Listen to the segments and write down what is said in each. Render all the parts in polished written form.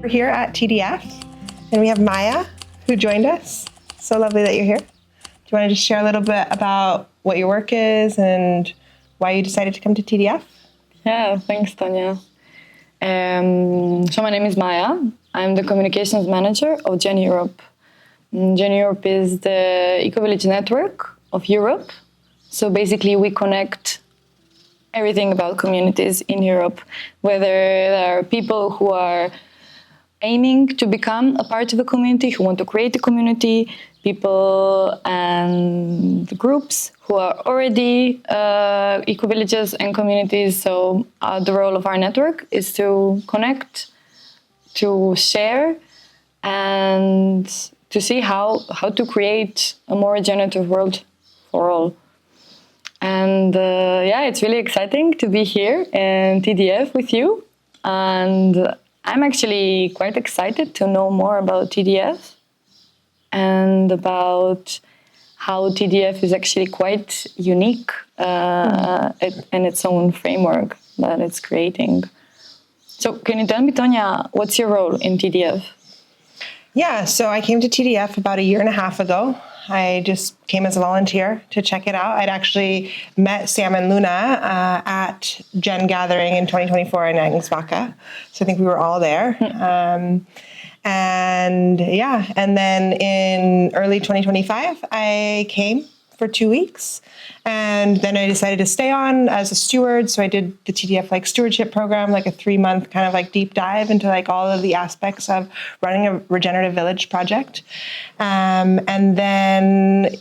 We're here at TDF, and we have Maja, who joined us. So lovely that you're here. Do you want to just share a little bit about what your work is and why you decided to come to TDF? Yeah, thanks, Tonya. So my name is Maja. I'm the communications manager of Gen Europe. Gen Europe is the eco-village network of Europe. So basically we connect everything about communities in Europe, whether there are people who are aiming to become a part of a community, who want to create a community, people and groups who are already eco-villages and communities. So the role of our network is to connect, to share, and to see how to create a more regenerative world for all. And it's really exciting to be here in TDF with you. And I'm actually quite excited to know more about TDF and about how TDF is actually quite unique in its own framework that it's creating. So can you tell me, Tonya, what's your role in TDF? Yeah, so I came to TDF about 1.5 years ago. I just came as a volunteer to check it out. I'd actually met Sam and Luna at Gen Gathering in 2024 in Ängsbacka. So I think we were all there. And then in early 2025, I came for 2 weeks. And then I decided to stay on as a steward. So I did the TDF stewardship program, a 3-month kind of deep dive into all of the aspects of running a regenerative village project. And then,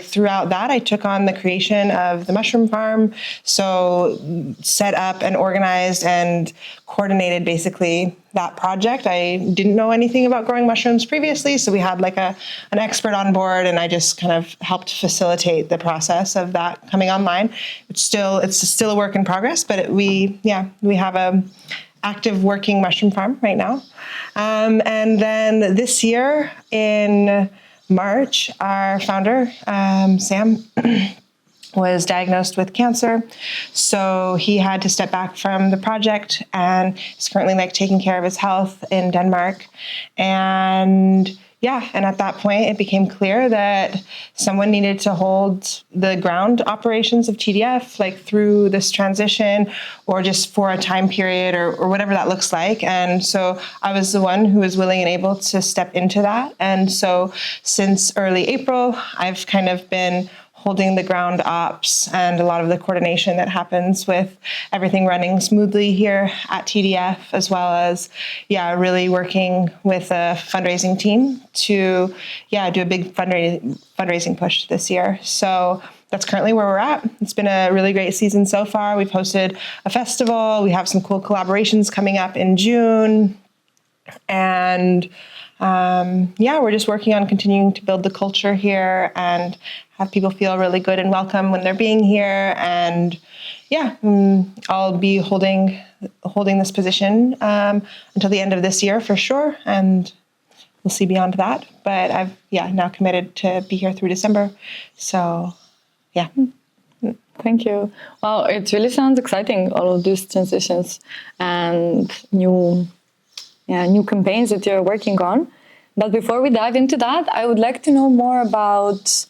throughout that, I took on the creation of the mushroom farm. So set up and organized and coordinated basically that project. I didn't know anything about growing mushrooms previously, so we had an expert on board, and I just kind of helped facilitate the process of that coming online. It's still a work in progress, but we have a active working mushroom farm right now. And then this year in March, our founder, Sam, was diagnosed with cancer. So he had to step back from the project and is currently taking care of his health in Denmark. And at that point, it became clear that someone needed to hold the ground operations of TDF, through this transition or just for a time period or whatever that looks like. And so I was the one who was willing and able to step into that. And so since early April, I've kind of been holding the ground ops and a lot of the coordination that happens with everything running smoothly here at TDF, as well as, really working with a fundraising team to, do a big fundraising push this year. So that's currently where we're at. It's been a really great season so far. We've hosted a festival. We have some cool collaborations coming up in June. And we're just working on continuing to build the culture here and have people feel really good and welcome when they're being here. And I'll be holding this position until the end of this year for sure. And we'll see beyond that. But I've now committed to be here through December. So, Thank you. Wow, it really sounds exciting, all of these transitions and new campaigns that you're working on. But before we dive into that, I would like to know more about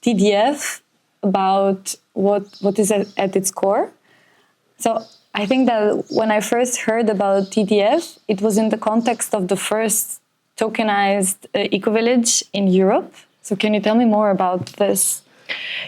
TDF, about what is at its core. So I think that when I first heard about TDF, it was in the context of the first tokenized eco-village in Europe. So can you tell me more about this?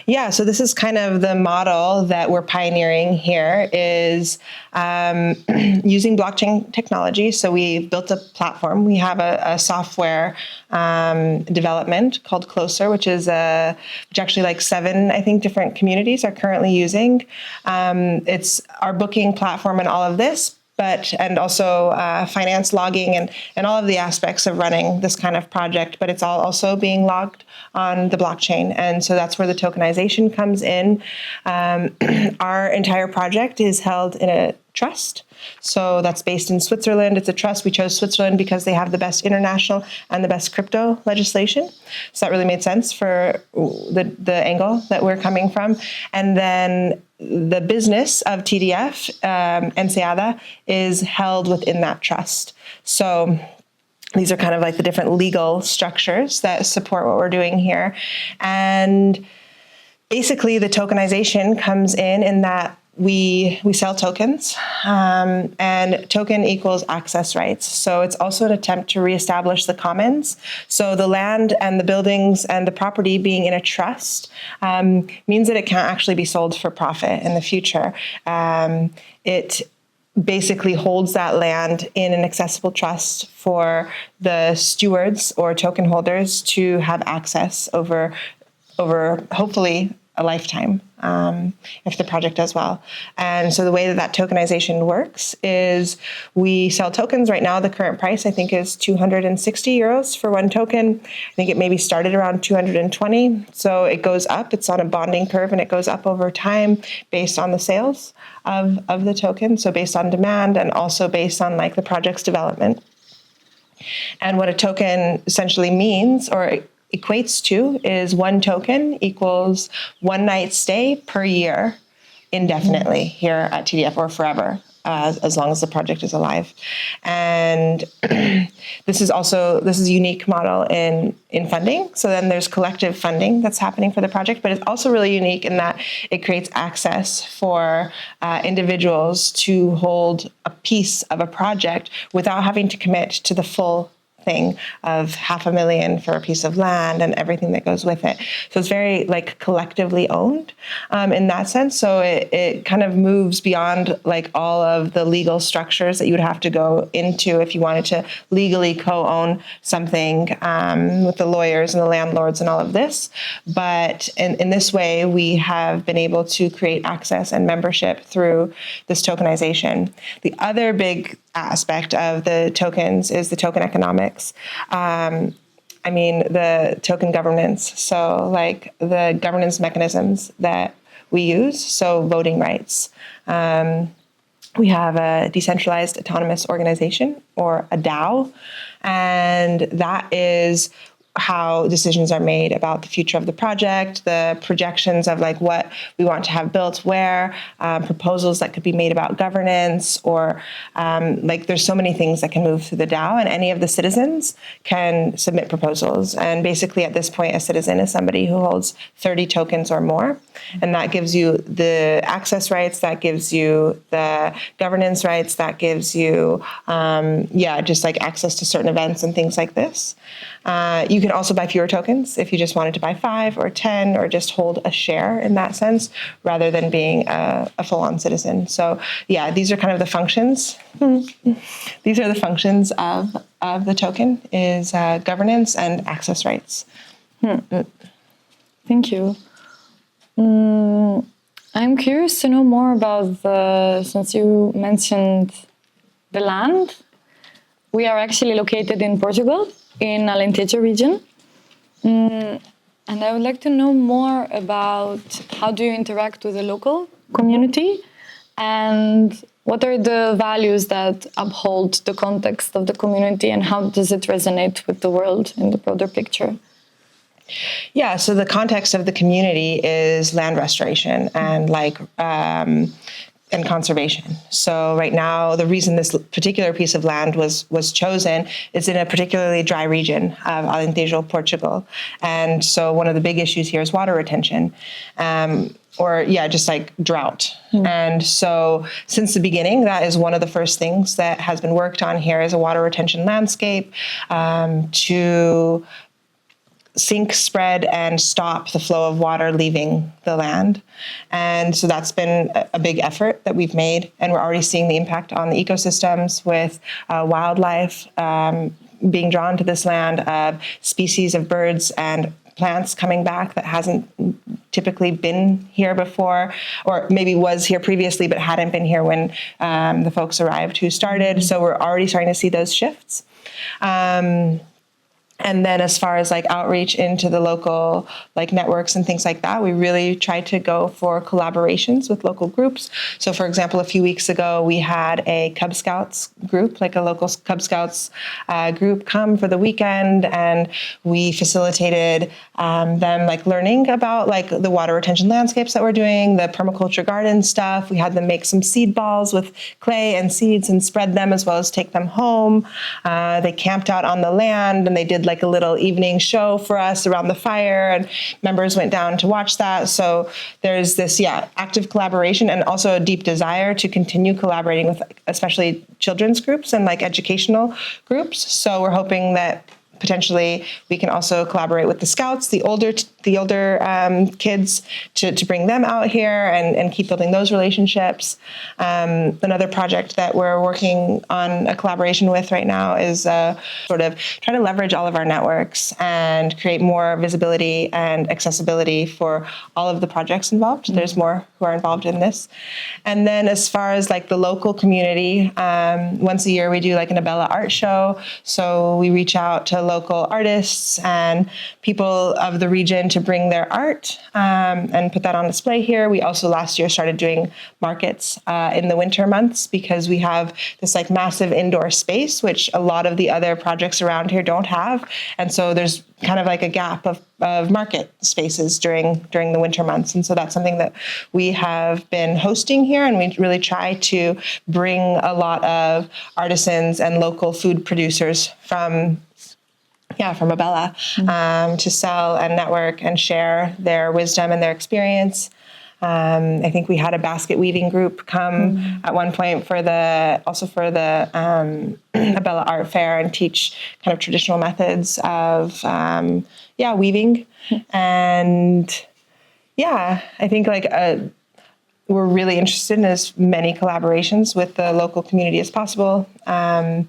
Yeah, so this is kind of the model that we're pioneering here is using blockchain technology. So we built a platform. We have a software development called Closer, which actually 7, I think, different communities are currently using. It's our booking platform and all of this, and also finance logging and all of the aspects of running this kind of project, but it's all also being logged on the blockchain. And so that's where the tokenization comes in. Our entire project is held in a trust. So that's based in Switzerland. It's a trust. We chose Switzerland because they have the best international and the best crypto legislation. So that really made sense for the angle that we're coming from. And then the business of TDF, Enseada, is held within that trust. So these are kind of like the different legal structures that support what we're doing here. And basically the tokenization comes in that we sell tokens, and token equals access rights. So it's also an attempt to reestablish the commons. So the land and the buildings and the property being in a trust means that it can't actually be sold for profit in the future. It basically holds that land in an accessible trust for the stewards or token holders to have access over hopefully a lifetime, if the project does well. And so the way that tokenization works is we sell tokens. Right now, the current price, I think, is 260 euros for one token. I think it maybe started around 220. So it goes up. It's on a bonding curve, and it goes up over time based on the sales of the token. So based on demand and also based on like the project's development. And what a token essentially means, or equates to, is one token equals one night stay per year indefinitely here at TDF, or forever, as long as the project is alive. And this is a unique model in funding. So then there's collective funding that's happening for the project, but it's also really unique in that it creates access for individuals to hold a piece of a project without having to commit to the full thing of $500,000 for a piece of land and everything that goes with it. So it's very like collectively owned in that sense. So it kind of moves beyond like all of the legal structures that you would have to go into if you wanted to legally co-own something with the lawyers and the landlords and all of this. But in this way, we have been able to create access and membership through this tokenization. The other big aspect of the tokens is the token economics. The token governance. So like the governance mechanisms that we use. So voting rights. We have a decentralized autonomous organization, or a DAO, and that is how decisions are made about the future of the project, the projections of like what we want to have built where, proposals that could be made about governance, or like there's so many things that can move through the DAO, and any of the citizens can submit proposals. And basically at this point, a citizen is somebody who holds 30 tokens or more. And that gives you the access rights, that gives you the governance rights, that gives you, just like access to certain events and things like this. You can also buy fewer tokens if you just wanted to buy 5 or 10, or just hold a share in that sense, rather than being a full-on citizen. So yeah, these are kind of the functions. These are the functions of the token, is governance and access rights. Thank you. I'm curious to know more about since you mentioned the land. We are actually located in Portugal, in Alentejo region. And I would like to know more about how do you interact with the local community, and what are the values that uphold the context of the community, and how does it resonate with the world in the broader picture? Yeah, so the context of the community is land restoration and and conservation. So right now, the reason this particular piece of land was chosen is in a particularly dry region of Alentejo, Portugal. And so one of the big issues here is water retention, just like drought. And so since the beginning, that is one of the first things that has been worked on here, is a water retention landscape to sink, spread, and stop the flow of water leaving the land. And so that's been a big effort that we've made, and we're already seeing the impact on the ecosystems with wildlife being drawn to this land, of species of birds and plants coming back that hasn't typically been here before, or maybe was here previously but hadn't been here when the folks arrived who started. So we're already starting to see those shifts. And then as far as like outreach into the local like networks and things like that, we really try to go for collaborations with local groups. So for example, a few weeks ago, we had a Cub Scouts group, like a local Cub Scouts group come for the weekend, and we facilitated them like learning about like the water retention landscapes that we're doing, the permaculture garden stuff. We had them make some seed balls with clay and seeds and spread them as well as take them home. They camped out on the land and they did like a little evening show for us around the fire, and members went down to watch that. So there's this, active collaboration and also a deep desire to continue collaborating with especially children's groups and like educational groups. So we're hoping that potentially we can also collaborate with the scouts, the older kids, to bring them out here and keep building those relationships. Another project that we're working on a collaboration with right now is sort of try to leverage all of our networks and create more visibility and accessibility for all of the projects involved. Mm-hmm. There's more who are involved in this. And then as far as like the local community, once a year we do like an Abella art show. So we reach out to local artists and people of the region to bring their art and put that on display here. We also last year started doing markets in the winter months because we have this like massive indoor space, which a lot of the other projects around here don't have. And so there's kind of like a gap of market spaces during the winter months. And so that's something that we have been hosting here. And we really try to bring a lot of artisans and local food producers from Abella to sell and network and share their wisdom and their experience. I think we had a basket weaving group come at one point for the Abella Art Fair and teach kind of traditional methods of weaving. And I think like we're really interested in as many collaborations with the local community as possible. The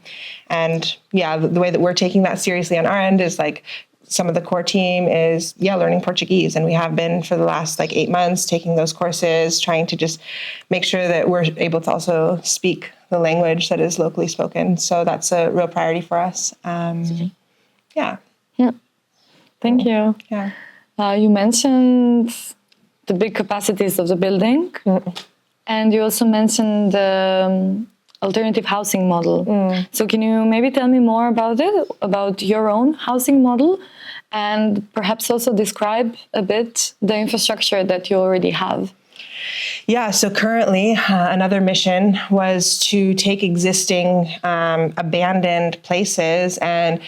way that we're taking that seriously on our end is like some of the core team is learning Portuguese, and we have been for the last like 8 months taking those courses, trying to just make sure that we're able to also speak the language that is locally spoken. So that's a real priority for us. Thank you. You mentioned the big capacities of the building, and you also mentioned the alternative housing model. So can you maybe tell me more about it, about your own housing model, and perhaps also describe a bit the infrastructure that you already have? Yeah, so currently another mission was to take existing abandoned places and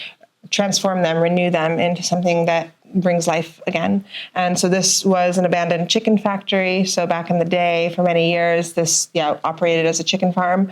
transform them, renew them into something that brings life again. And so this was an abandoned chicken factory. So back in the day, for many years, this operated as a chicken farm.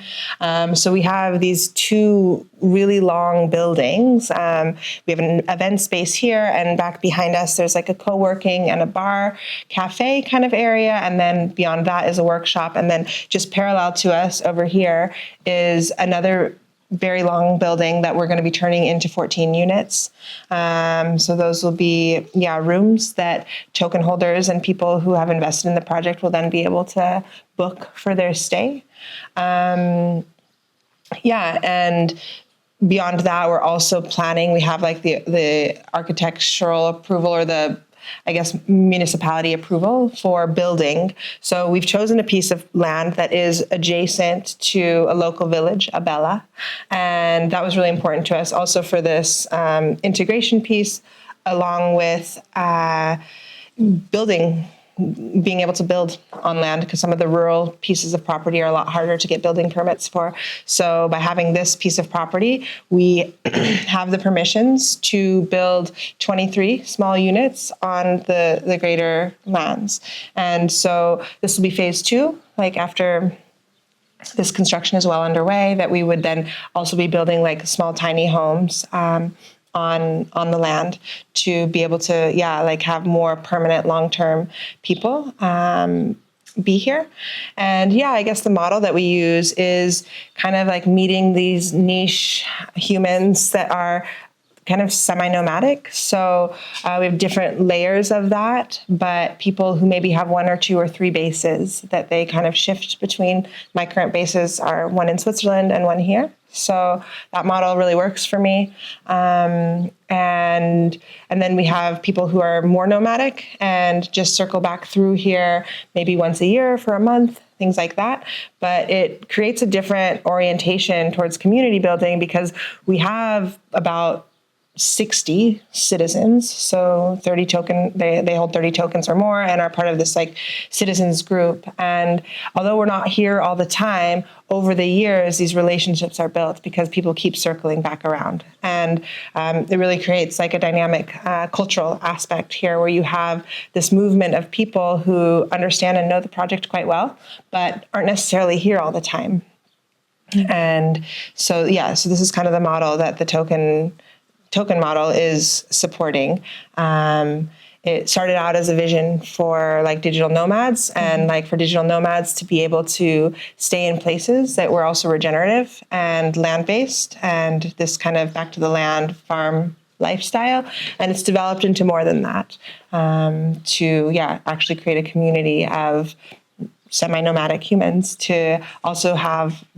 So we have these two really long buildings. We have an event space here, and back behind us, there's like a co-working and a bar cafe kind of area. And then beyond that is a workshop. And then just parallel to us over here is another very long building that we're going to be turning into 14 units. So those will be, rooms that token holders and people who have invested in the project will then be able to book for their stay. And beyond that, we're also planning, we have like the architectural approval or the municipality approval for building. So we've chosen a piece of land that is adjacent to a local village, Abella. And that was really important to us also for this integration piece, along with being able to build on land, because some of the rural pieces of property are a lot harder to get building permits for. So by having this piece of property, we have the permissions to build 23 small units on the greater lands. And so this will be phase 2, like after this construction is well underway, that we would then also be building like small tiny homes on the land to be able to, have more permanent long-term people be here. And I guess the model that we use is kind of like meeting these niche humans that are kind of semi-nomadic. So we have different layers of that, but people who maybe have 1 or 2 or 3 bases that they kind of shift between. My current bases are 1 in Switzerland and 1 here. So that model really works for me. And then we have people who are more nomadic and just circle back through here maybe once a year for a month, things like that. But it creates a different orientation towards community building because we have about 60 citizens, so 30 they hold 30 tokens or more and are part of this like citizens group. And although we're not here all the time, over the years, these relationships are built because people keep circling back around. And it really creates like a dynamic cultural aspect here where you have this movement of people who understand and know the project quite well, but aren't necessarily here all the time. And so, so this is kind of the model that the token model is supporting. It started out as a vision for like digital nomads and like for digital nomads to be able to stay in places that were also regenerative and land-based and this kind of back to the land farm lifestyle. And it's developed into more than that to actually create a community of semi-nomadic humans to also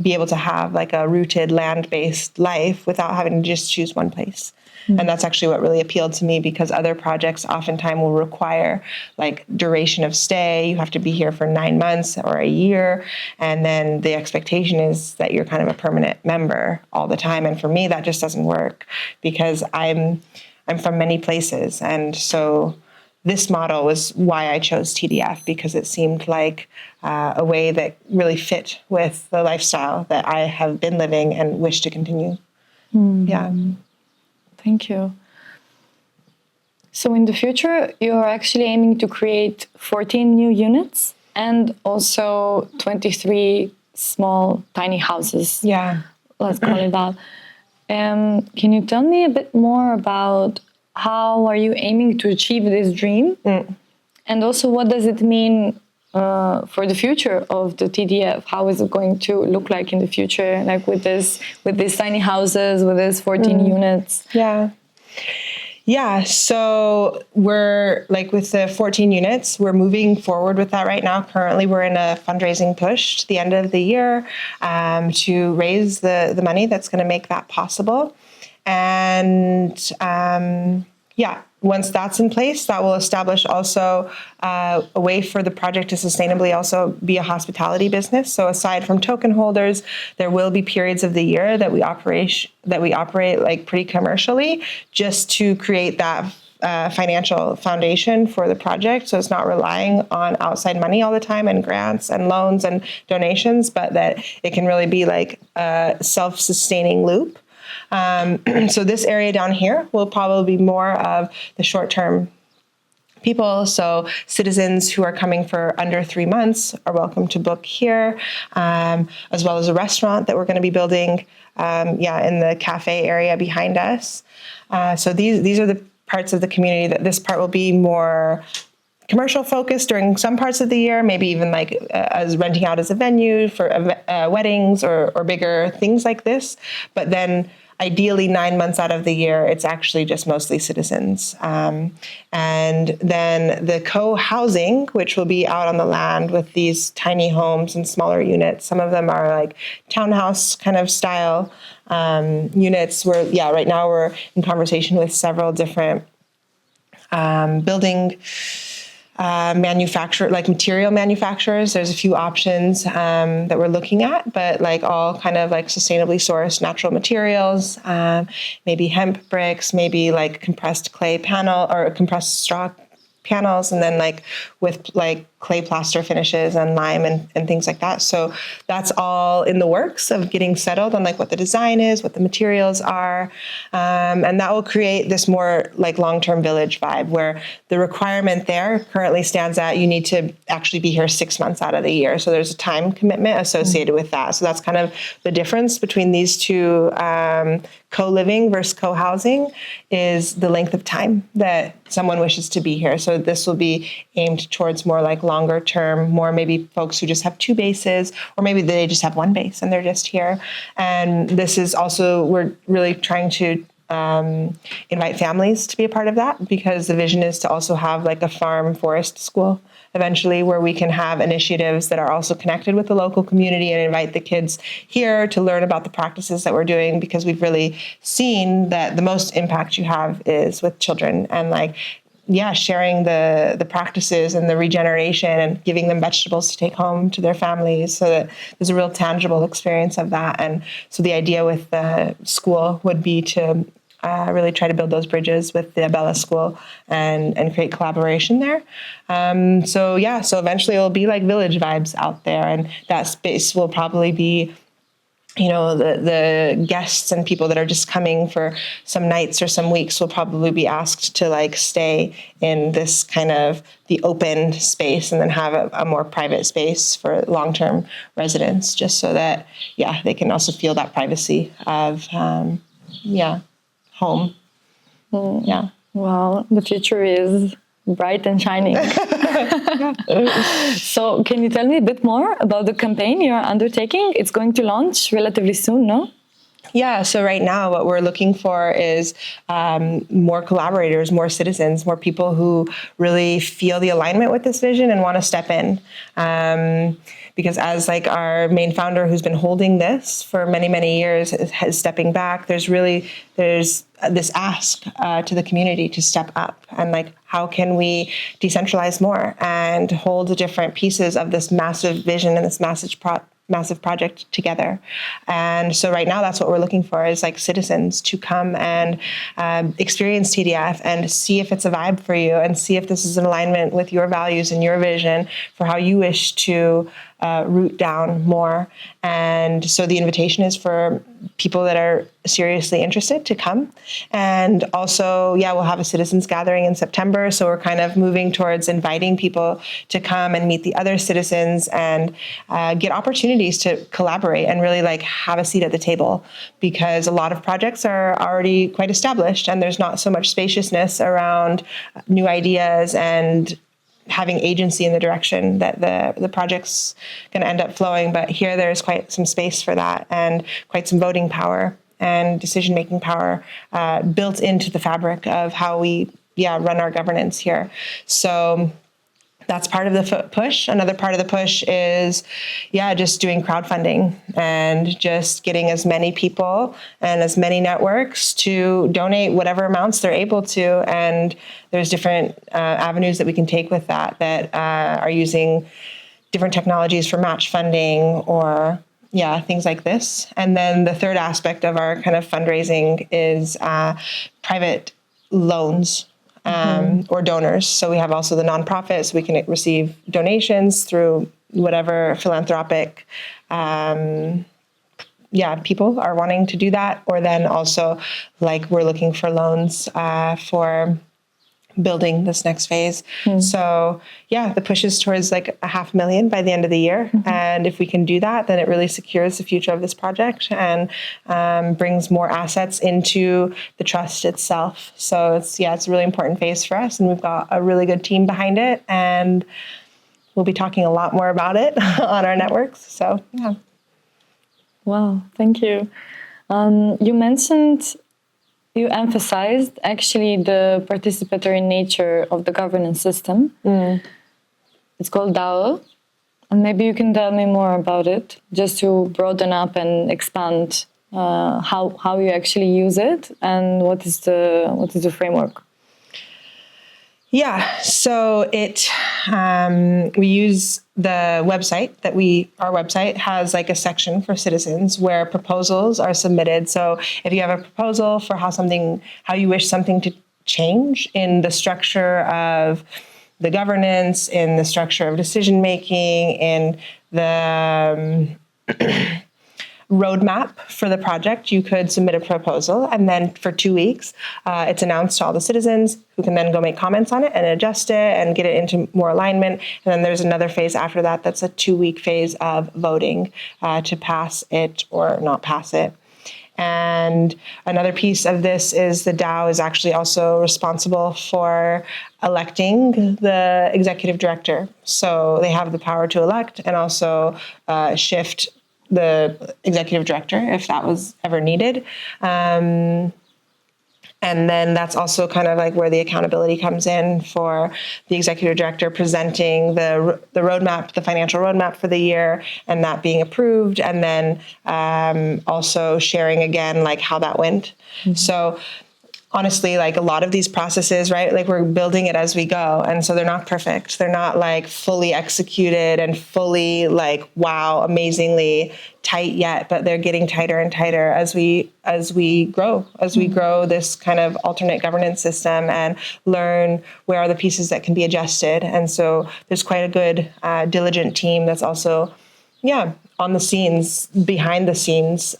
be able to have like a rooted land-based life without having to just choose one place. And that's actually what really appealed to me because other projects oftentimes will require like duration of stay. You have to be here for 9 months or a year. And then the expectation is that you're kind of a permanent member all the time. And for me, that just doesn't work because I'm from many places. And so this model was why I chose TDF because it seemed like a way that really fit with the lifestyle that I have been living and wish to continue. Yeah. Thank you. So in the future, you're actually aiming to create 14 new units and also 23 small, tiny houses. Yeah. Let's call it that. Can you tell me a bit more about how are you aiming to achieve this dream? And also what does it mean for the future of the TDF? How is it going to look like in the future, like with these tiny houses, with these 14 units? Yeah. So we're like with the 14 units, we're moving forward with that right now. Currently, we're in a fundraising push to the end of the year to raise the money that's going to make that possible. And once that's in place, that will establish also a way for the project to sustainably also be a hospitality business. So aside from token holders, there will be periods of the year that we operate like pretty commercially, just to create that financial foundation for the project. So it's not relying on outside money all the time and grants and loans and donations, but that it can really be like a self-sustaining loop. So this area down here will probably be more of the short-term people. So citizens who are coming for under 3 months are welcome to book here, as well as a restaurant that we're going to be building, in the cafe area behind us. So these are the parts of the community that this part will be more commercial focused during some parts of the year, maybe even like as renting out as a venue for weddings or bigger things like this. But then ideally 9 months out of the year, it's actually just mostly citizens. And then the co-housing, which will be out on the land with these tiny homes and smaller units. Some of them are like townhouse kind of style units where, right now we're in conversation with several different building material manufacturers. There's a few options that we're looking at, but like all kind of like sustainably sourced natural materials, maybe hemp bricks, maybe like compressed clay panel or compressed straw panels, and then like with like clay plaster finishes and lime and things like that. So that's all in the works of getting settled on like what the design is, what the materials are. And that will create this more like long-term village vibe where the requirement there currently stands at you need to actually be here 6 months out of the year. So there's a time commitment associated with that. So that's kind of the difference between these two co-living versus co-housing is the length of time that someone wishes to be here. So this will be aimed towards more like longer term, more maybe folks who just have 2 bases, or maybe they just have 1 base and they're just here. And this is also, we're really trying to invite families to be a part of that, because the vision is to also have like a farm forest school eventually, where we can have initiatives that are also connected with the local community and invite the kids here to learn about the practices that we're doing, because we've really seen that the most impact you have is with children, and like, yeah, sharing the practices and the regeneration and giving them vegetables to take home to their families, so that there's a real tangible experience of that. And so the idea with the school would be to really try to build those bridges with the Abella School and create collaboration there. So eventually it'll be like village vibes out there, and that space will probably be, the guests and people that are just coming for some nights or some weeks will probably be asked to like stay in this kind of the open space, and then have a more private space for long-term residents, just so that, they can also feel that privacy of, home. Yeah. Wow, the future is bright and shining. So can you tell me a bit more about the campaign you're undertaking? It's going to launch relatively soon, no? Yeah, so right now what we're looking for is more collaborators, more citizens, more people who really feel the alignment with this vision and want to step in. Because as like our main founder, who's been holding this for many, many years, is stepping back, there's this ask to the community to step up, and like, how can we decentralize more and hold the different pieces of this massive vision and this massive project together. And so right now that's what we're looking for, is like citizens to come and experience TDF and see if it's a vibe for you, and see if this is in alignment with your values and your vision for how you wish to root down more. And so the invitation is for people that are seriously interested to come. And also, we'll have a citizens gathering in September. So we're kind of moving towards inviting people to come and meet the other citizens and get opportunities to collaborate and really like have a seat at the table, because a lot of projects are already quite established and there's not so much spaciousness around new ideas and having agency in the direction that the project's going to end up flowing. But here there's quite some space for that, and quite some voting power and decision-making power built into the fabric of how we run our governance here. So that's part of the push. Another part of the push is, just doing crowdfunding and just getting as many people and as many networks to donate whatever amounts they're able to. And there's different avenues that we can take with that are using different technologies for match funding or things like this. And then the third aspect of our kind of fundraising is private loans. Or donors. So we have also the nonprofit, so we can receive donations through whatever philanthropic people are wanting to do that. Or then also, like, we're looking for loans for building this next phase. So the push is towards like $500,000 by the end of the year. And if we can do that, then it really secures the future of this project and brings more assets into the trust itself. So it's a really important phase for us, and we've got a really good team behind it, and we'll be talking a lot more about it on our networks. So Wow, thank you. You emphasized actually the participatory nature of the governance system. It's called DAO. And maybe you can tell me more about it, just to broaden up and expand how you actually use it, and what is the framework? So we use the website our website has like a section for citizens where proposals are submitted. So if you have a proposal for how you wish something to change in the structure of the governance, in the structure of decision making, in the roadmap for the project, you could submit a proposal, and then for 2 weeks, it's announced to all the citizens, who can then go make comments on it and adjust it and get it into more alignment. And then there's another phase after that. That's a 2-week phase of voting to pass it or not pass it. And another piece of this is the DAO is actually also responsible for electing the executive director. So they have the power to elect and also shift the executive director if that was ever needed. And then that's also kind of like where the accountability comes in for the executive director presenting the roadmap, the financial roadmap for the year, and that being approved. And then also sharing again, like how that went. So honestly, like a lot of these processes, right? Like we're building it as we go. And so they're not perfect. They're not like fully executed and fully like, wow, amazingly tight yet, but they're getting tighter and tighter as we grow this kind of alternate governance system and learn where are the pieces that can be adjusted. And so there's quite a good diligent team that's also, on the scenes, behind the scenes,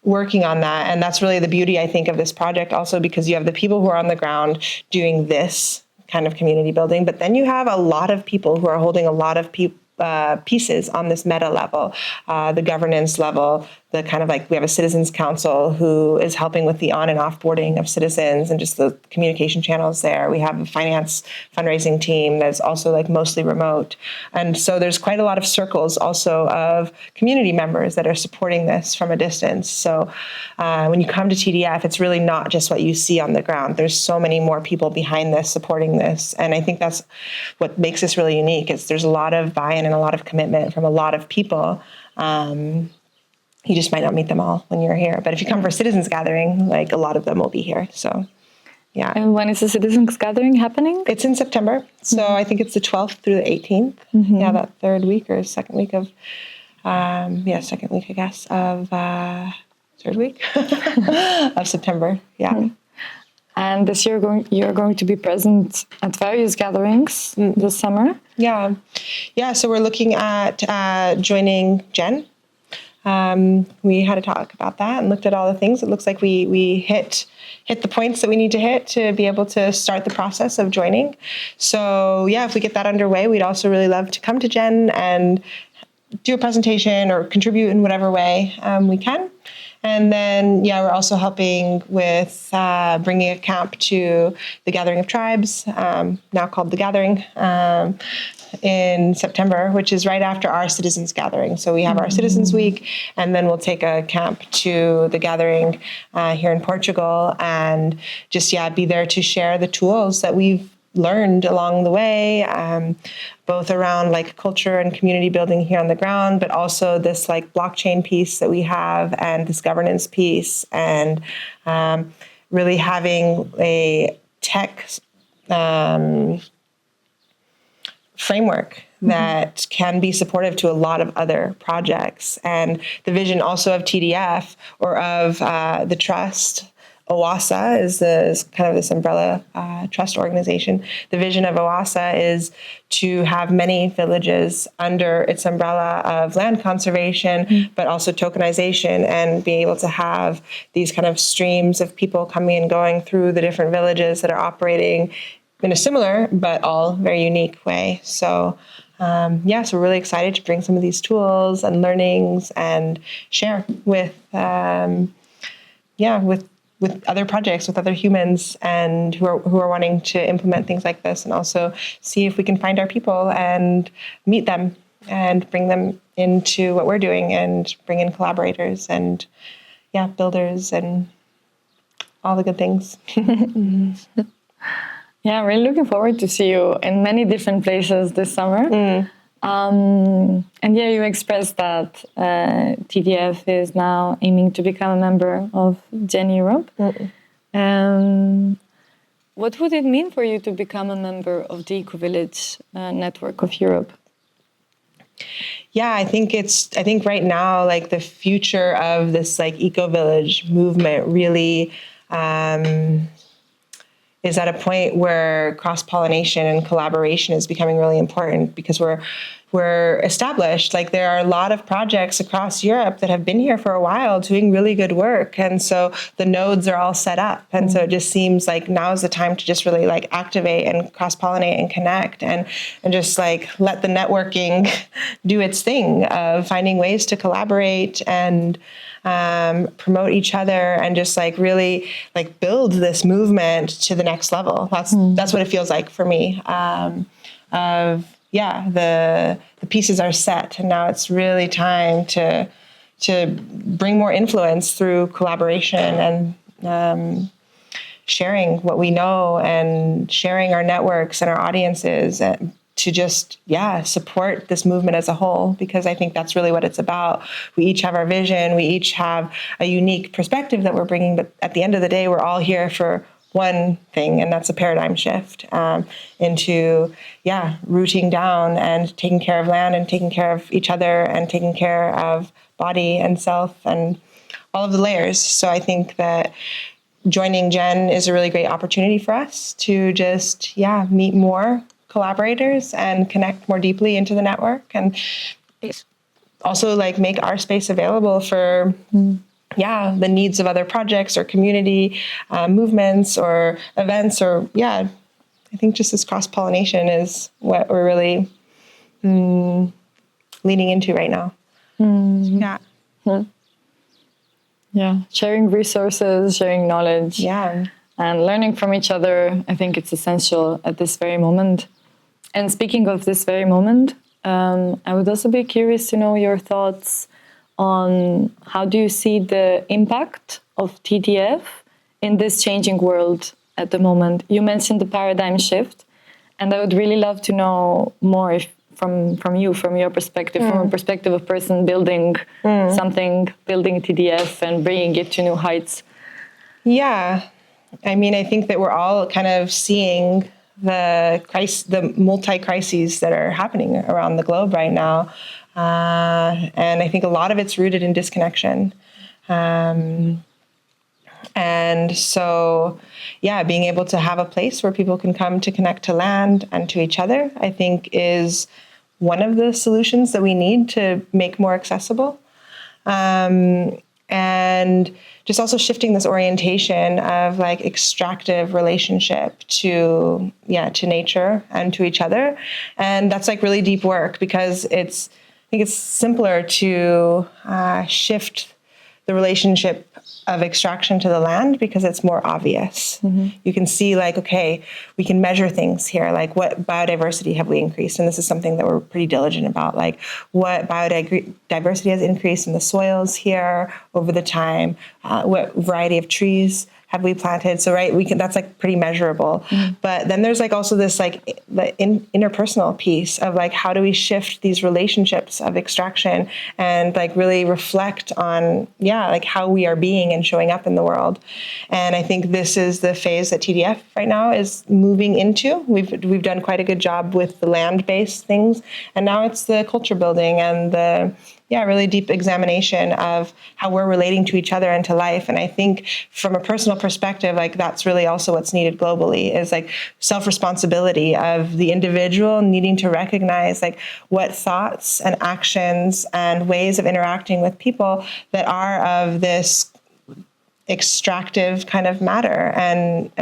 working on that. And that's really the beauty, I think, of this project also, because you have the people who are on the ground doing this kind of community building, but then you have a lot of people who are holding a lot of pieces on this meta level, the governance level, the kind of like, we have a citizens council who is helping with the on and offboarding of citizens and just the communication channels there. We have a finance fundraising team that's also like mostly remote. And so there's quite a lot of circles also of community members that are supporting this from a distance. So when you come to TDF, it's really not just what you see on the ground. There's so many more people behind this, supporting this. And I think that's what makes this really unique, is there's a lot of buy-in and a lot of commitment from a lot of people. You just might not meet them all when you're here. But if you come for a citizens gathering, like a lot of them will be here. So, yeah. And when is the citizens gathering happening? It's in September. So I think it's the 12th through the 18th. Yeah, that third week or second week of, second week, I guess, of third week of September. Yeah. And this year you're going to be present at various gatherings this summer. Yeah. So we're looking at joining Jen. We had a talk about that and looked at all the things. It looks like we hit the points that we need to hit to be able to start the process of joining. So if we get that underway, we'd also really love to come to Jen and do a presentation or contribute in whatever way we can. And then, we're also helping with bringing a camp to the Gathering of Tribes, now called The Gathering, in September, which is right after our Citizens Gathering. So we have our Citizens Week, and then we'll take a camp to the Gathering here in Portugal and just, be there to share the tools that we've learned along the way, both around like culture and community building here on the ground, but also this like blockchain piece that we have and this governance piece, and really having a tech framework that can be supportive to a lot of other projects. And the vision also of TDF or of the trust, OASA is kind of this umbrella trust organization. The vision of OASA is to have many villages under its umbrella of land conservation, but also tokenization, and being able to have these kind of streams of people coming and going through the different villages that are operating in a similar but all very unique way. So so we're really excited to bring some of these tools and learnings and share with with other projects, with other humans, and who are wanting to implement things like this, and also see if we can find our people and meet them and bring them into what we're doing, and bring in collaborators and builders and all the good things. I'm really looking forward to see you in many different places this summer. And you expressed that TDF is now aiming to become a member of Gen Europe. What would it mean for you to become a member of the Ecovillage network of Europe? I think right now, like the future of this like eco-village movement really is at a point where cross-pollination and collaboration is becoming really important, because we're established. Like there are a lot of projects across Europe that have been here for a while doing really good work. And so the nodes are all set up. And so it just seems like now is the time to just really like activate and cross-pollinate and connect and just like let the networking do its thing of finding ways to collaborate and promote each other, and just like really like build this movement to the next level. That's what it feels like for me. The pieces are set, and now it's really time to bring more influence through collaboration and sharing what we know and sharing our networks and our audiences to just, support this movement as a whole, because I think that's really what it's about. We each have our vision. We each have a unique perspective that we're bringing. But at the end of the day, we're all here for one thing, and that's a paradigm shift into, rooting down and taking care of land and taking care of each other and taking care of body and self and all of the layers. So I think that joining Jen is a really great opportunity for us to just, meet more collaborators and connect more deeply into the network, and also like make our space available for the needs of other projects or community movements or events, or I think just this cross-pollination is what we're really leaning into right now. Sharing resources, sharing knowledge, and learning from each other. I think it's essential at this very moment. And speaking of this very moment, I would also be curious to know your thoughts on how do you see the impact of TTF in this changing world at the moment. You mentioned the paradigm shift, and I would really love to know more from you, from your perspective, from a perspective of person building something, building TTF and bringing it to new heights. Yeah, I mean, I think that we're all kind of seeing the multi-crises that are happening around the globe right now. And I think a lot of it's rooted in disconnection. And so, being able to have a place where people can come to connect to land and to each other, I think is one of the solutions that we need to make more accessible. And just also shifting this orientation of like extractive relationship to nature and to each other. And that's like really deep work, because I think it's simpler to shift the relationship of extraction to the land because it's more obvious. You can see like, okay, we can measure things here, like what biodiversity have we increased? And this is something that we're pretty diligent about, like what biodiversity has increased in the soils here over the time, what variety of trees have we planted? So, that's like pretty measurable. But then there's like also this like the interpersonal piece of like, how do we shift these relationships of extraction and like really reflect on, like how we are being and showing up in the world. And I think this is the phase that TDF right now is moving into. We've done quite a good job with the land-based things. And now it's the culture building and the really deep examination of how we're relating to each other and to life. And I think from a personal perspective, like that's really also what's needed globally, is like self-responsibility of the individual needing to recognize like what thoughts and actions and ways of interacting with people that are of this extractive kind of matter, and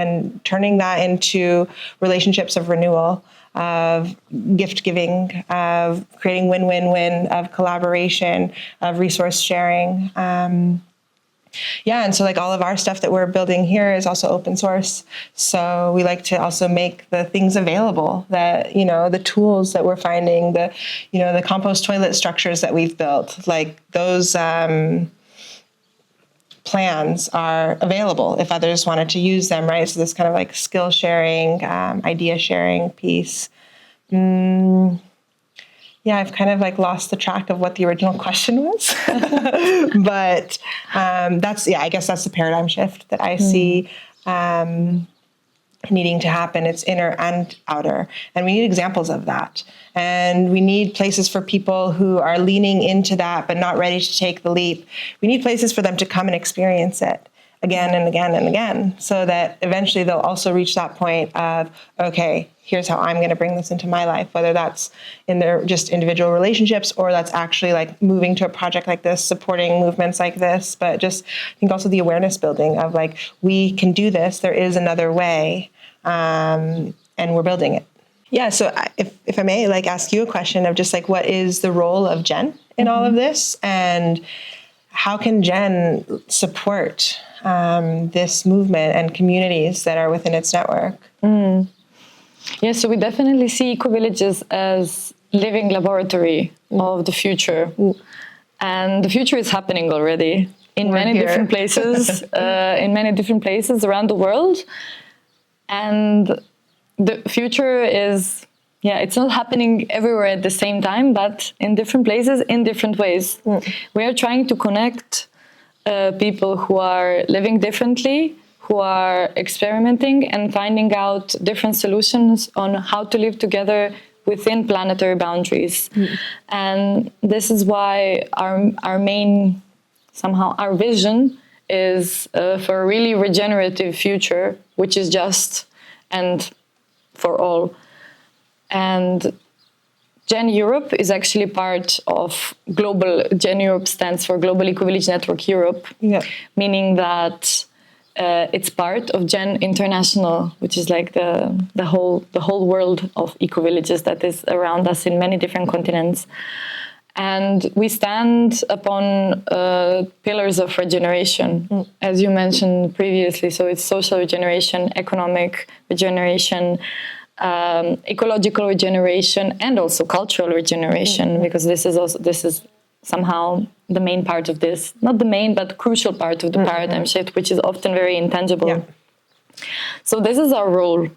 turning that into relationships of renewal, of gift giving, of creating win-win-win, of collaboration, of resource sharing. And so like all of our stuff that we're building here is also open source. So we like to also make the things available that, the tools that we're finding, the compost toilet structures that we've built, like those plans are available if others wanted to use them, right? So this kind of like skill sharing, idea sharing piece. I've kind of like lost the track of what the original question was, but I guess that's the paradigm shift that I see needing to happen. It's inner and outer, and we need examples of that. And we need places for people who are leaning into that but not ready to take the leap. We need places for them to come and experience it again and again and again, so that eventually they'll also reach that point of, okay, here's how I'm going to bring this into my life, whether that's in their just individual relationships or that's actually like moving to a project like this, supporting movements like this, but just I think also the awareness building of like, we can do this, there is another way, and we're building it. Yeah, so if I may like ask you a question of just like, what is the role of Jen in all of this, and how can Jen support this movement and communities that are within its network? Yeah, so we definitely see ecovillages as living laboratory of the future. And the future is happening already in many different places, around the world. And the future is, it's not happening everywhere at the same time, but in different places, in different ways. We are trying to connect people who are living differently, who are experimenting and finding out different solutions on how to live together within planetary boundaries. And this is why our main, somehow our vision is for a really regenerative future, which is just and for all. And Gen Europe is actually part of global, Gen Europe stands for Global Ecovillage Network Europe, meaning that it's part of Gen International, which is like the whole world of ecovillages that is around us in many different continents. And we stand upon pillars of regeneration, as you mentioned previously. So it's social regeneration, economic regeneration, ecological regeneration, and also cultural regeneration, because this is somehow the main part of this, not the main, but crucial part of the paradigm shift, which is often very intangible. So this is our role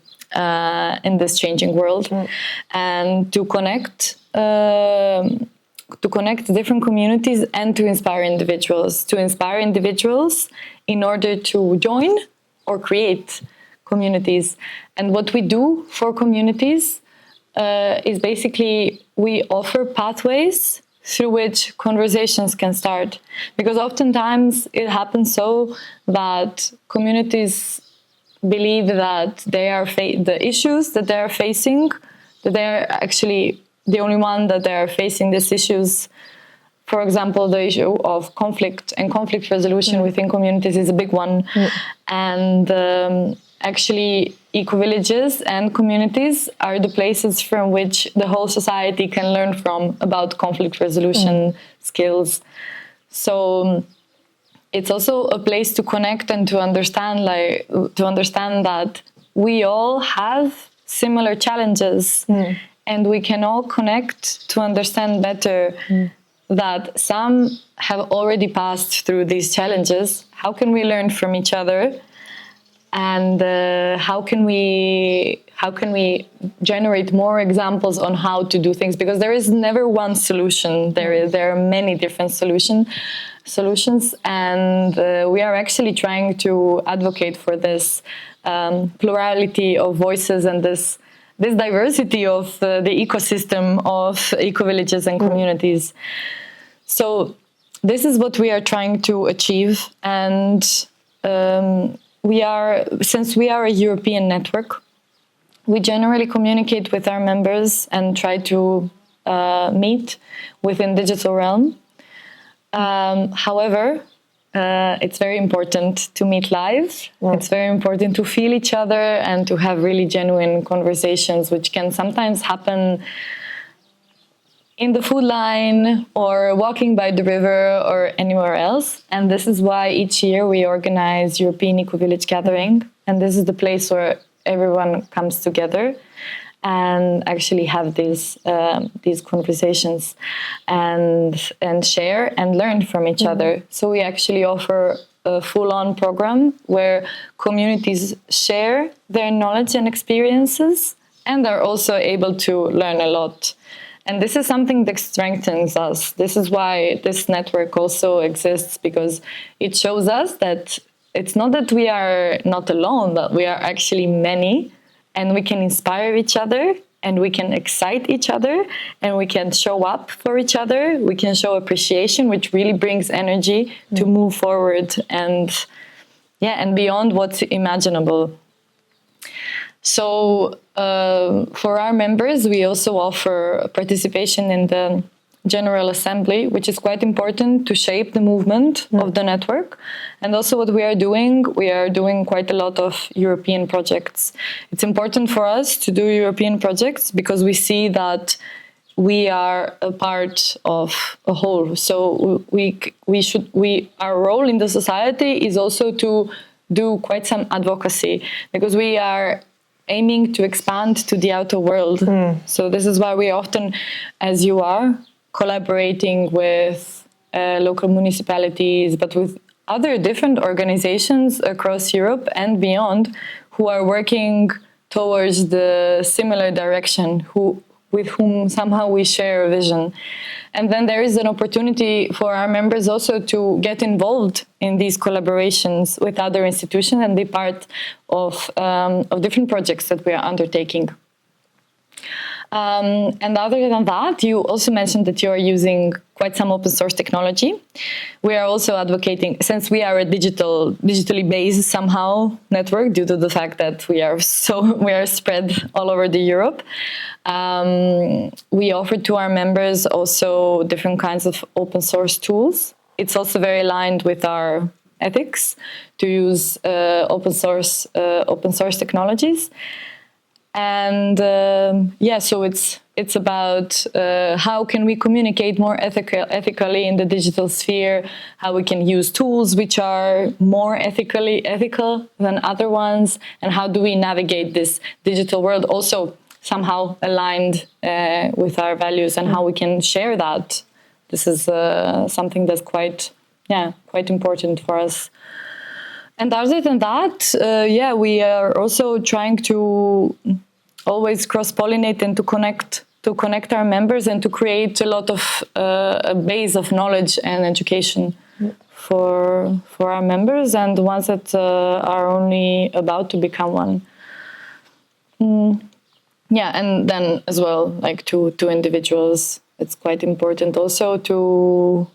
in this changing world, and to connect different communities and to inspire individuals in order to join or create communities. And what we do for communities is basically we offer pathways through which conversations can start. Because oftentimes it happens so that communities believe that they are the issues that they are facing, that they're actually the only one that they are facing these issues. For example, the issue of conflict and conflict resolution within communities is a big one. And actually, ecovillages and communities are the places from which the whole society can learn from about conflict resolution skills. So it's also a place to connect and to understand that we all have similar challenges, and we can all connect to understand better that some have already passed through these challenges. How can we learn from each other? And how can we generate more examples on how to do things? Because there is never one solution. There are many different solutions, and we are actually trying to advocate for this plurality of voices and this diversity of the ecosystem of ecovillages and communities. So this is what we are trying to achieve, and since we are a European network, we generally communicate with our members and try to meet within digital realm. However, it's very important to meet live. It's very important to feel each other and to have really genuine conversations, which can sometimes happen in the food line or walking by the river or anywhere else. And this is why each year we organize European Ecovillage Gathering. And this is the place where everyone comes together and actually have these conversations and share and learn from each other. So we actually offer a full-on program where communities share their knowledge and experiences and are also able to learn a lot. And this is something that strengthens us. This is why this network also exists, because it shows us that it's not that we are not alone, but we are actually many, and we can inspire each other, and we can excite each other, and we can show up for each other. We can show appreciation, which really brings energy to move forward and beyond what's imaginable. So for our members, we also offer participation in the General Assembly, which is quite important to shape the movement of the network. And also what we are doing quite a lot of European projects. It's important for us to do European projects because we see that we are a part of a whole. So our role in the society is also to do quite some advocacy, because we are aiming to expand to the outer world. So this is why we often, as you are, collaborating with local municipalities, but with other different organizations across Europe and beyond who are working towards the similar direction, with whom somehow we share a vision. And then there is an opportunity for our members also to get involved in these collaborations with other institutions and be part of different projects that we are undertaking. And other than that, you also mentioned that you are using quite some open source technology. We are also advocating, since we are a digitally based somehow network due to the fact that we are spread all over the Europe. We offer to our members also different kinds of open source tools. It's also very aligned with our ethics to use open source technologies. And so it's about how can we communicate more ethically in the digital sphere, how we can use tools which are more ethical than other ones, and how do we navigate this digital world also somehow aligned with our values, and how we can share that. This is something that's quite important for us. And other than that, we are also trying to always cross-pollinate and to connect our members and to create a lot of a base of knowledge and education for our members and the ones that are only about to become one. And then as well, like to individuals, it's quite important also to.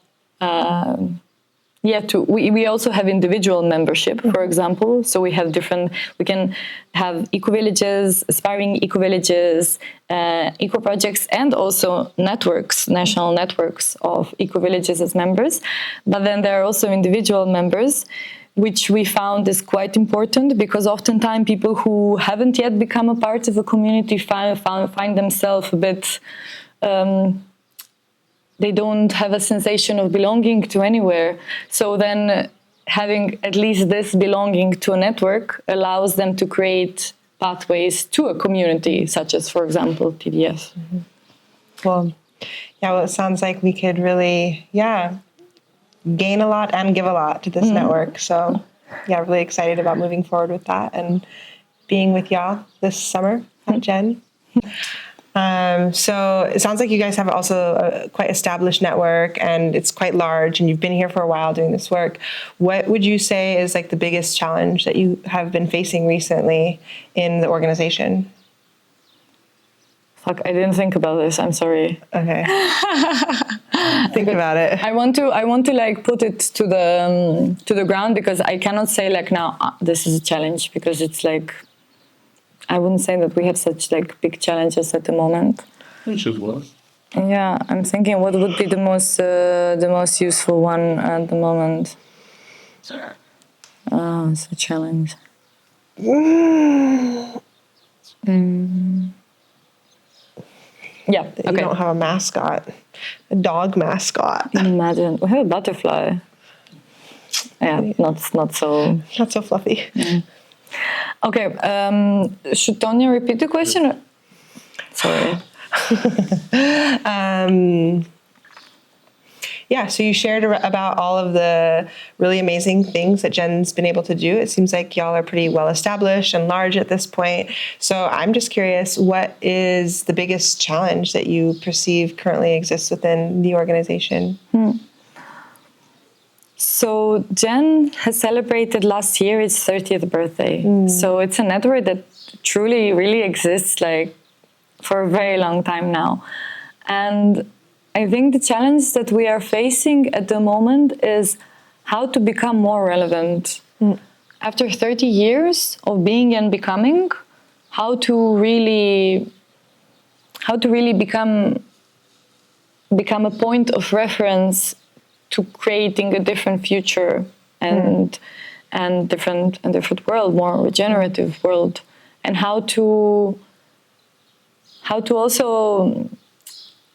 We also have individual membership, for example. So we can have ecovillages, aspiring ecovillages, eco projects, and also networks, national networks of ecovillages as members. But then there are also individual members, which we found is quite important because oftentimes people who haven't yet become a part of a community find themselves a bit. They don't have a sensation of belonging to anywhere. So then having at least this belonging to a network allows them to create pathways to a community, such as, for example, TDF. Mm-hmm. Well, it sounds like we could really, gain a lot and give a lot to this network. So, really excited about moving forward with that and being with y'all this summer at Gen. So it sounds like you guys have also a quite established network and it's quite large and you've been here for a while doing this work. What would you say is like the biggest challenge that you have been facing recently in the organization? Fuck, I didn't think about this. I'm sorry. Okay. Think about it. I want to like put it to the ground because I cannot say like now this is a challenge because it's like I wouldn't say that we have such like big challenges at the moment. Which is what? Yeah, I'm thinking what would be the most useful one at the moment. Oh, it's a challenge. Yeah, okay. You don't have a mascot, a dog mascot. Imagine we have a butterfly. Yeah, not so fluffy. Yeah. Okay, should Tonya repeat the question? Sorry. So you shared about all of the really amazing things that Gen's been able to do. It seems like y'all are pretty well established and large at this point. So I'm just curious, what is the biggest challenge that you perceive currently exists within the organization? So Gen has celebrated last year its 30th birthday. So it's a network that truly, really exists like for a very long time now. And I think the challenge that we are facing at the moment is how to become more relevant. After 30 years of being and becoming, how to really become a point of reference to creating a different future and different world, more regenerative world, and how to also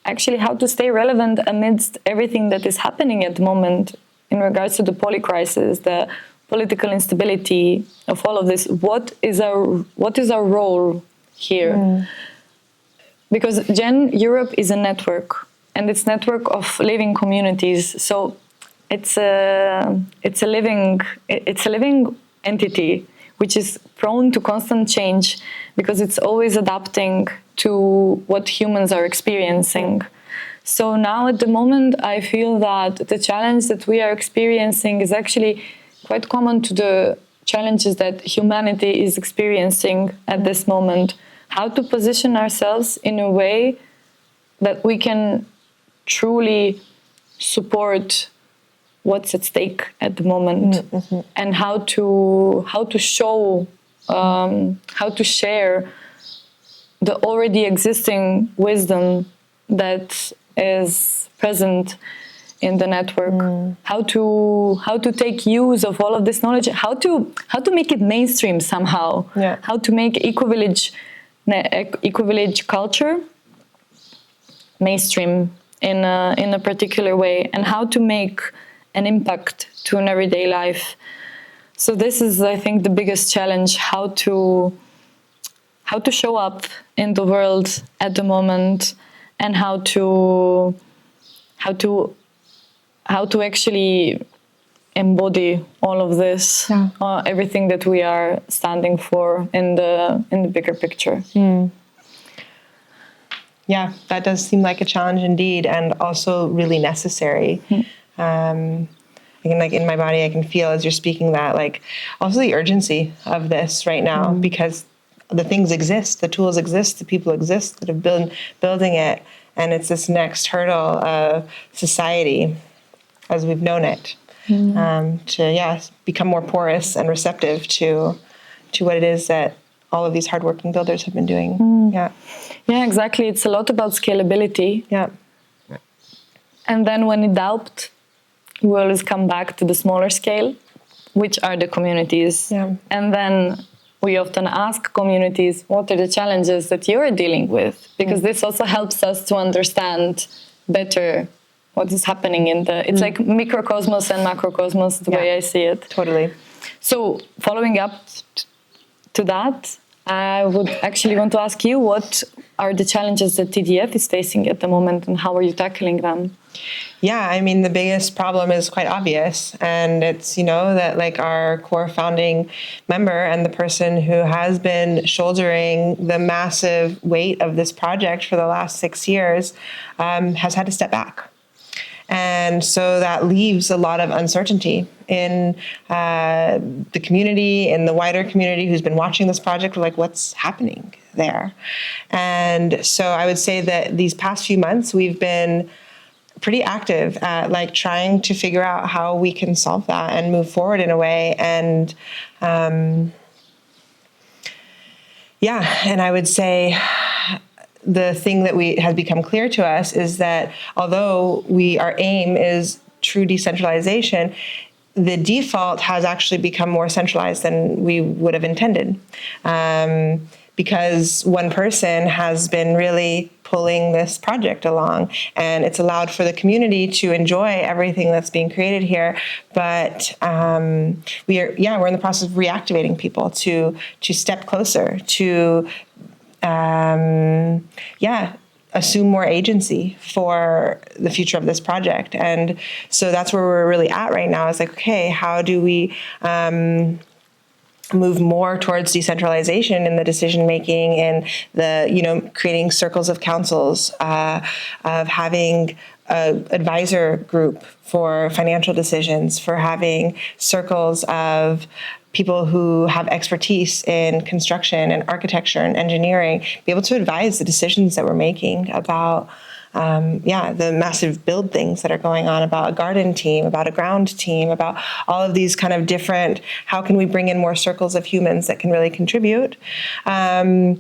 actually how to stay relevant amidst everything that is happening at the moment in regards to the crisis, the political instability of all of this. What is our role here? Because Gen Europe is a network. And it's network of living communities. So it's a living entity which is prone to constant change because it's always adapting to what humans are experiencing. So now at the moment, I feel that the challenge that we are experiencing is actually quite common to the challenges that humanity is experiencing at this moment. How to position ourselves in a way that we can truly support what's at stake at the moment, and how to show, how to share the already existing wisdom that is present in the network. How to take use of all of this knowledge. How to make it mainstream somehow. Yeah. How to make eco-village culture mainstream in a particular way, and how to make an impact to an everyday life. So this is, I think, the biggest challenge: how to show up in the world at the moment, and how to actually embody all of this, everything that we are standing for in the bigger picture. Yeah, that does seem like a challenge indeed, and also really necessary. I can, like, in my body, I can feel as you're speaking that, like, also the urgency of this right now, because the things exist, the tools exist, the people exist that have been building it, and it's this next hurdle of society as we've known it, to become more porous and receptive to what it is that all of these hardworking builders have been doing. Yeah, exactly. It's a lot about scalability. Yeah. And then when in doubt, we always come back to the smaller scale, which are the communities. Yeah. And then we often ask communities, what are the challenges that you're dealing with? Because this also helps us to understand better what is happening in the... It's like microcosmos and macrocosmos, the way I see it. Totally. So following up to that, I would actually want to ask you, what are the challenges that TDF is facing at the moment, and how are you tackling them? Yeah, I mean, the biggest problem is quite obvious, and it's, that, like, our core founding member and the person who has been shouldering the massive weight of this project for the last 6 years has had to step back. And so that leaves a lot of uncertainty in the community, in the wider community who's been watching this project, like, what's happening there? And so I would say that these past few months, we've been pretty active at, like, trying to figure out how we can solve that and move forward in a way. And and I would say the thing that has become clear to us is that although our aim is true decentralization, the default has actually become more centralized than we would have intended. Because one person has been really pulling this project along, and it's allowed for the community to enjoy everything that's being created here. But we're in the process of reactivating people to step closer, to assume more agency for the future of this project. And so that's where we're really at right now. Is like, okay, how do we move more towards decentralization in the decision making, and the creating circles of councils, of having an advisor group for financial decisions, for having circles of people who have expertise in construction and architecture and engineering, be able to advise the decisions that we're making about the massive build things that are going on, about a garden team, about a ground team, about all of these kind of different, how can we bring in more circles of humans that can really contribute? I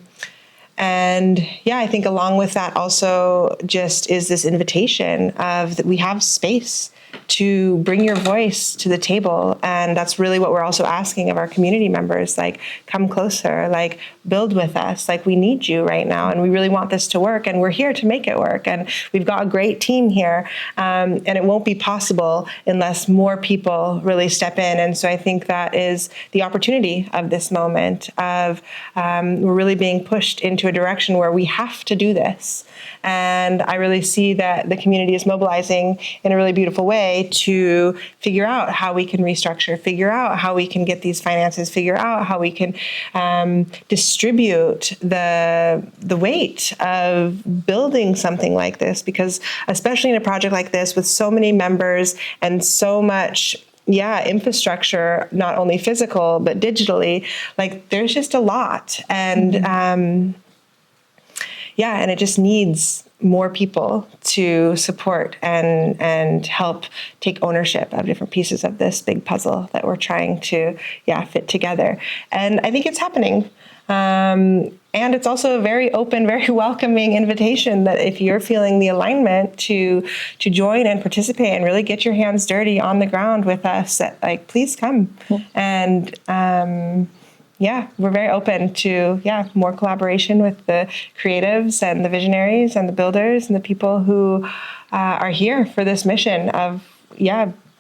think along with that also just is this invitation of that we have space to bring your voice to the table. And that's really what we're also asking of our community members, like, come closer, like, build with us, like, we need you right now, and we really want this to work, and we're here to make it work, and we've got a great team here, and it won't be possible unless more people really step in. And so I think that is the opportunity of this moment of we're really being pushed into a direction where we have to do this. And I really see that the community is mobilizing in a really beautiful way. Monday to figure out how we can restructure, figure out how we can get these finances, figure out how we can distribute the weight of building something like this, because especially in a project like this with so many members and so much infrastructure, not only physical but digitally, like there's just a lot, and and it just needs more people to support and help take ownership of different pieces of this big puzzle that we're trying to fit together. And I think it's happening. And it's also a very open, very welcoming invitation that if you're feeling the alignment to join and participate and really get your hands dirty on the ground with us, that, like, please come. And we're very open to more collaboration with the creatives and the visionaries and the builders and the people who are here for this mission of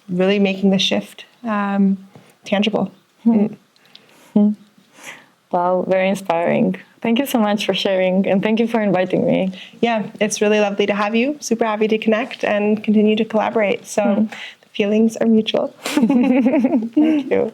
really making the shift tangible. Wow, very inspiring. Thank you so much for sharing, and thank you for inviting me. Yeah, it's really lovely to have you. Super happy to connect and continue to collaborate. So the feelings are mutual. Thank you.